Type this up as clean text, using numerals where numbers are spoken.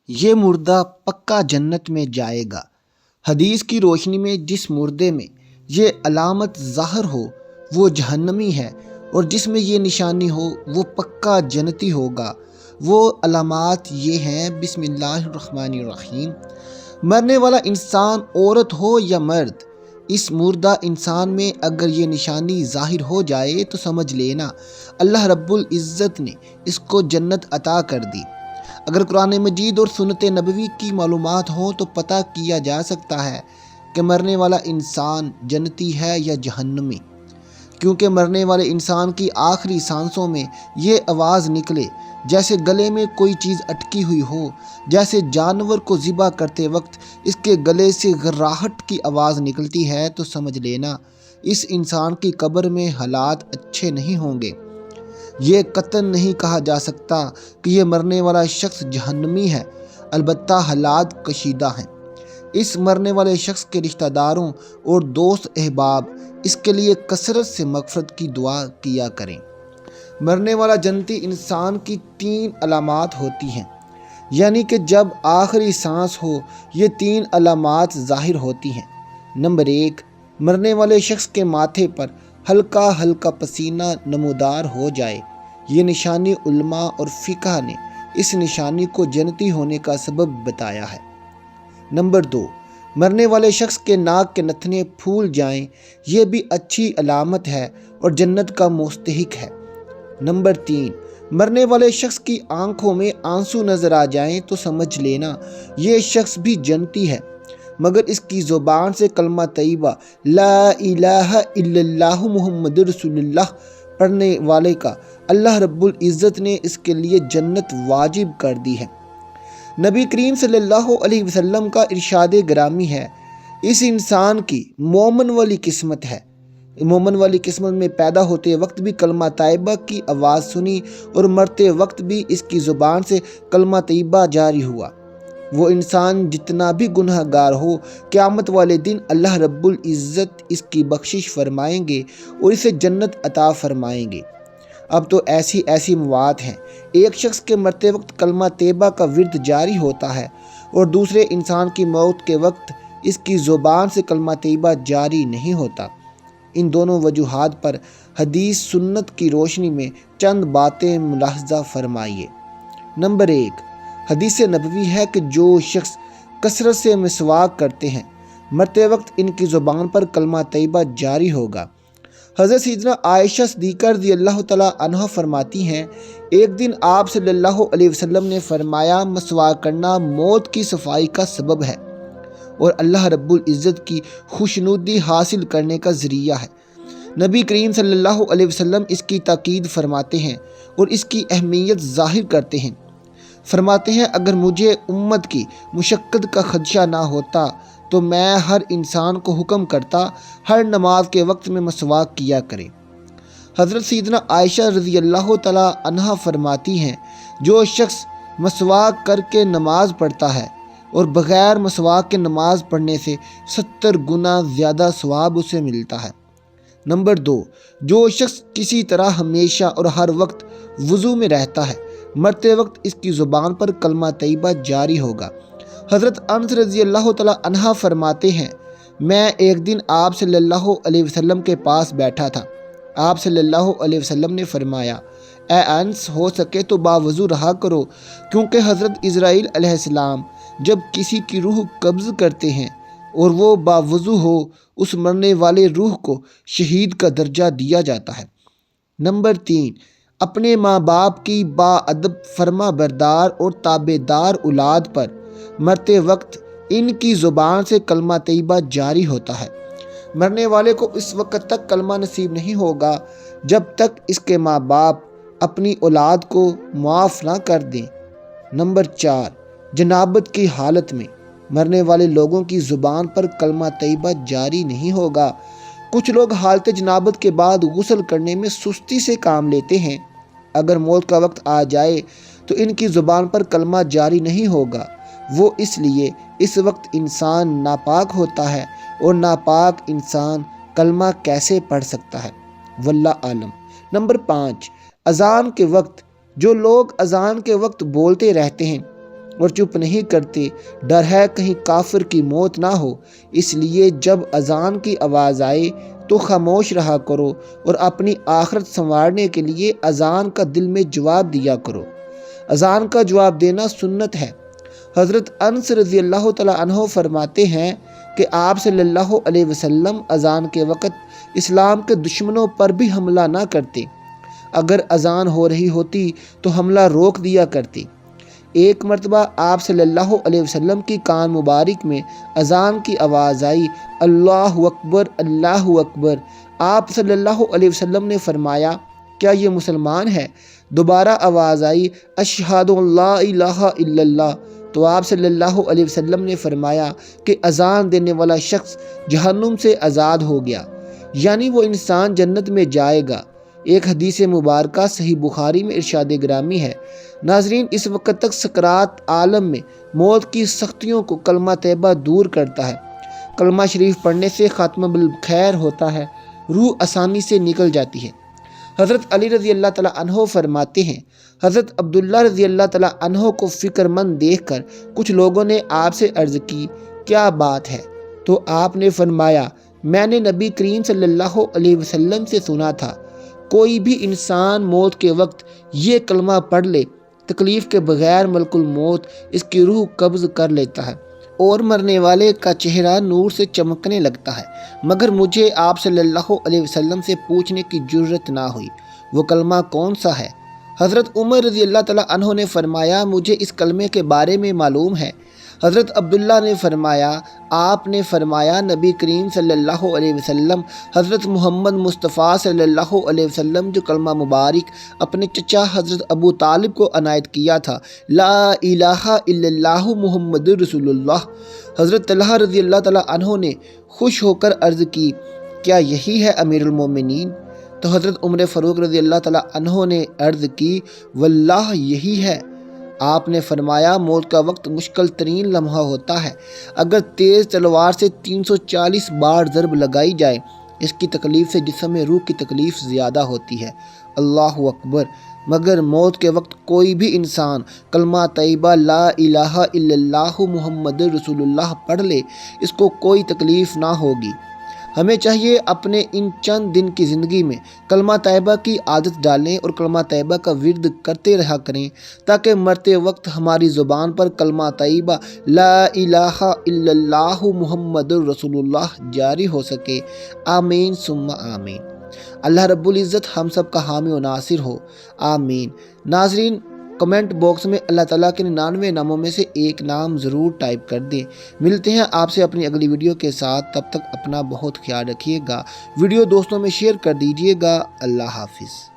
یہ مردہ پکا جنت میں جائے گا۔ حدیث کی روشنی میں جس مردے میں یہ علامت ظاہر ہو وہ جہنمی ہے، اور جس میں یہ نشانی ہو وہ پکا جنتی ہوگا۔ وہ علامات یہ ہیں: بسم اللہ الرحمن الرحیم۔ مرنے والا انسان عورت ہو یا مرد، اس مردہ انسان میں اگر یہ نشانی ظاہر ہو جائے تو سمجھ لینا اللہ رب العزت نے اس کو جنت عطا کر دی۔ اگر قرآن مجید اور سنت نبوی کی معلومات ہوں تو پتہ کیا جا سکتا ہے کہ مرنے والا انسان جنتی ہے یا جہنمی، کیونکہ مرنے والے انسان کی آخری سانسوں میں یہ آواز نکلے جیسے گلے میں کوئی چیز اٹکی ہوئی ہو، جیسے جانور کو ذبح کرتے وقت اس کے گلے سے گھراہٹ کی آواز نکلتی ہے، تو سمجھ لینا اس انسان کی قبر میں حالات اچھے نہیں ہوں گے۔ یہ قطعاً نہیں کہا جا سکتا کہ یہ مرنے والا شخص جہنمی ہے، البتہ حالات کشیدہ ہیں۔ اس مرنے والے شخص کے رشتہ داروں اور دوست احباب اس کے لیے کثرت سے مغفرت کی دعا کیا کریں۔ مرنے والا جنتی انسان کی 3 علامات ہوتی ہیں، یعنی کہ جب آخری سانس ہو یہ 3 علامات ظاہر ہوتی ہیں۔ نمبر 1، مرنے والے شخص کے ماتھے پر ہلکا ہلکا پسینہ نمودار ہو جائے۔ یہ نشانی علماء اور فقہ نے اس نشانی کو جنتی ہونے کا سبب بتایا ہے۔ نمبر 2، مرنے والے شخص کے ناک کے نتنے پھول جائیں، یہ بھی اچھی علامت ہے اور جنت کا مستحق ہے۔ نمبر 3، مرنے والے شخص کی آنکھوں میں آنسو نظر آ جائیں تو سمجھ لینا یہ شخص بھی جنتی ہے، مگر اس کی زبان سے کلمہ طیبہ لا الہ الا اللہ محمد رسول اللہ پڑھنے والے کا اللہ رب العزت نے اس کے لیے جنت واجب کر دی ہے۔ نبی کریم صلی اللہ علیہ وسلم کا ارشاد گرامی ہے: اس انسان کی مومن والی قسمت ہے۔ مومن والی قسمت میں پیدا ہوتے وقت بھی کلمہ طیبہ کی آواز سنی اور مرتے وقت بھی اس کی زبان سے کلمہ طیبہ جاری ہوا۔ وہ انسان جتنا بھی گناہ گار ہو، قیامت والے دن اللہ رب العزت اس کی بخشش فرمائیں گے اور اسے جنت عطا فرمائیں گے۔ اب تو ایسی موات ہیں، ایک شخص کے مرتے وقت کلمہ طیبہ کا ورد جاری ہوتا ہے اور دوسرے انسان کی موت کے وقت اس کی زبان سے کلمہ طیبہ جاری نہیں ہوتا۔ ان دونوں وجوہات پر حدیث سنت کی روشنی میں چند باتیں ملاحظہ فرمائیے۔ نمبر 1، حدیث نبوی ہے کہ جو شخص کثرت سے مسواک کرتے ہیں مرتے وقت ان کی زبان پر کلمہ طیبہ جاری ہوگا۔ حضرت سیدنا عائشہ صدیقہ رضی اللہ تعالیٰ عنہا فرماتی ہیں، ایک دن آپ صلی اللہ علیہ وسلم نے فرمایا مسواک کرنا موت کی صفائی کا سبب ہے اور اللہ رب العزت کی خوشنودی حاصل کرنے کا ذریعہ ہے۔ نبی کریم صلی اللہ علیہ وسلم اس کی تاکید فرماتے ہیں اور اس کی اہمیت ظاہر کرتے ہیں۔ فرماتے ہیں، اگر مجھے امت کی مشقت کا خدشہ نہ ہوتا تو میں ہر انسان کو حکم کرتا ہر نماز کے وقت میں مسواک کیا کرے۔ حضرت سیدنا عائشہ رضی اللہ تعالیٰ عنہا فرماتی ہیں، جو شخص مسواک کر کے نماز پڑھتا ہے اور بغیر مسواک کے نماز پڑھنے سے 70 گنا زیادہ ثواب اسے ملتا ہے۔ نمبر 2، جو شخص کسی طرح ہمیشہ اور ہر وقت وضو میں رہتا ہے مرتے وقت اس کی زبان پر کلمہ طیبہ جاری ہوگا۔ حضرت انس رضی اللہ تعالیٰ عنہ فرماتے ہیں، میں ایک دن آپ صلی اللہ علیہ وسلم کے پاس بیٹھا تھا۔ آپ صلی اللہ علیہ وسلم نے فرمایا، اے انس، ہو سکے تو باوضو رہا کرو، کیونکہ حضرت اسرائیل علیہ السلام جب کسی کی روح قبض کرتے ہیں اور وہ باوضو ہو، اس مرنے والے روح کو شہید کا درجہ دیا جاتا ہے۔ نمبر 3، اپنے ماں باپ کی با ادب فرما بردار اور تابع دار اولاد پر مرتے وقت ان کی زبان سے کلمہ طیبہ جاری ہوتا ہے۔ مرنے والے کو اس وقت تک کلمہ نصیب نہیں ہوگا جب تک اس کے ماں باپ اپنی اولاد کو معاف نہ کر دیں۔ نمبر 4، جنابت کی حالت میں مرنے والے لوگوں کی زبان پر کلمہ طیبہ جاری نہیں ہوگا۔ کچھ لوگ حالت جنابت کے بعد غسل کرنے میں سستی سے کام لیتے ہیں۔ اگر موت کا وقت آ جائے تو ان کی زبان پر کلمہ جاری نہیں ہوگا، وہ اس لیے اس وقت انسان ناپاک ہوتا ہے اور ناپاک انسان کلمہ کیسے پڑھ سکتا ہے، واللہ عالم۔ نمبر 5، اذان کے وقت جو لوگ اذان کے وقت بولتے رہتے ہیں اور چپ نہیں کرتے، ڈر ہے کہیں کافر کی موت نہ ہو، اس لیے جب اذان کی آواز آئے تو خاموش رہا کرو اور اپنی آخرت سنوارنے کے لیے اذان کا دل میں جواب دیا کرو۔ اذان کا جواب دینا سنت ہے۔ حضرت انس رضی اللہ تعالیٰ عنہ فرماتے ہیں کہ آپ صلی اللہ علیہ وسلم اذان کے وقت اسلام کے دشمنوں پر بھی حملہ نہ کرتے، اگر اذان ہو رہی ہوتی تو حملہ روک دیا کرتے۔ ایک مرتبہ آپ صلی اللہ علیہ وسلم کی کان مبارک میں اذان کی آواز آئی، اللہ اکبر اللہ اکبر۔ آپ صلی اللہ علیہ وسلم نے فرمایا، کیا یہ مسلمان ہے؟ دوبارہ آواز آئی، اشہد ان لا الہ الا اللہ۔ تو آپ صلی اللہ علیہ وسلم نے فرمایا کہ اذان دینے والا شخص جہنم سے آزاد ہو گیا، یعنی وہ انسان جنت میں جائے گا۔ ایک حدیث مبارکہ صحیح بخاری میں ارشاد گرامی ہے، ناظرین اس وقت تک سکرات عالم میں موت کی سختیوں کو کلمہ طیبہ دور کرتا ہے۔ کلمہ شریف پڑھنے سے خاتمہ بالخیر ہوتا ہے، روح آسانی سے نکل جاتی ہے۔ حضرت علی رضی اللہ تعالیٰ عنہ فرماتے ہیں، حضرت عبداللہ رضی اللہ تعالیٰ عنہ کو فکر مند دیکھ کر کچھ لوگوں نے آپ سے عرض کی، کیا بات ہے؟ تو آپ نے فرمایا، میں نے نبی کریم صلی اللہ علیہ وسلم سے سنا تھا، کوئی بھی انسان موت کے وقت یہ کلمہ پڑھ لے، تکلیف کے بغیر ملک الموت اس کی روح قبض کر لیتا ہے اور مرنے والے کا چہرہ نور سے چمکنے لگتا ہے، مگر مجھے آپ صلی اللہ علیہ وسلم سے پوچھنے کی جرت نہ ہوئی، وہ کلمہ کون سا ہے؟ حضرت عمر رضی اللہ تعالیٰ عنہ نے فرمایا، مجھے اس کلمے کے بارے میں معلوم ہے۔ حضرت عبداللہ نے فرمایا، آپ نے فرمایا، نبی کریم صلی اللہ علیہ وسلم حضرت محمد مصطفیٰ صلی اللہ علیہ وسلم جو کلمہ مبارک اپنے چچا حضرت ابو طالب کو عنایت کیا تھا، لا الہ الا اللہ محمد رسول اللہ۔ حضرت طلحہ رضی اللہ تعالیٰ عنہ نے خوش ہو کر عرض کی، کیا یہی ہے امیر المومنین؟ تو حضرت عمر فاروق رضی اللہ تعالیٰ عنہ نے عرض کی، واللہ یہی ہے۔ آپ نے فرمایا، موت کا وقت مشکل ترین لمحہ ہوتا ہے، اگر تیز تلوار سے 340 بار ضرب لگائی جائے، اس کی تکلیف سے جسم میں روح کی تکلیف زیادہ ہوتی ہے۔ اللہ اکبر۔ مگر موت کے وقت کوئی بھی انسان کلمہ طیبہ لا الہ الا اللہ محمد رسول اللہ پڑھ لے، اس کو کوئی تکلیف نہ ہوگی۔ ہمیں چاہیے اپنے ان چند دن کی زندگی میں کلمہ طیبہ کی عادت ڈالیں اور کلمہ طیبہ کا ورد کرتے رہا کریں، تاکہ مرتے وقت ہماری زبان پر کلمہ طیبہ لا الہ الا اللہ محمد رسول اللہ جاری ہو سکے۔ آمین ثم آمین۔ اللہ رب العزت ہم سب کا حامی و ناصر ہو، آمین۔ ناظرین کمنٹ باکس میں اللہ تعالیٰ کے 99 ناموں میں سے ایک نام ضرور ٹائپ کر دیں۔ ملتے ہیں آپ سے اپنی اگلی ویڈیو کے ساتھ، تب تک اپنا بہت خیال رکھیے گا، ویڈیو دوستوں میں شیئر کر دیجیے گا۔ اللہ حافظ۔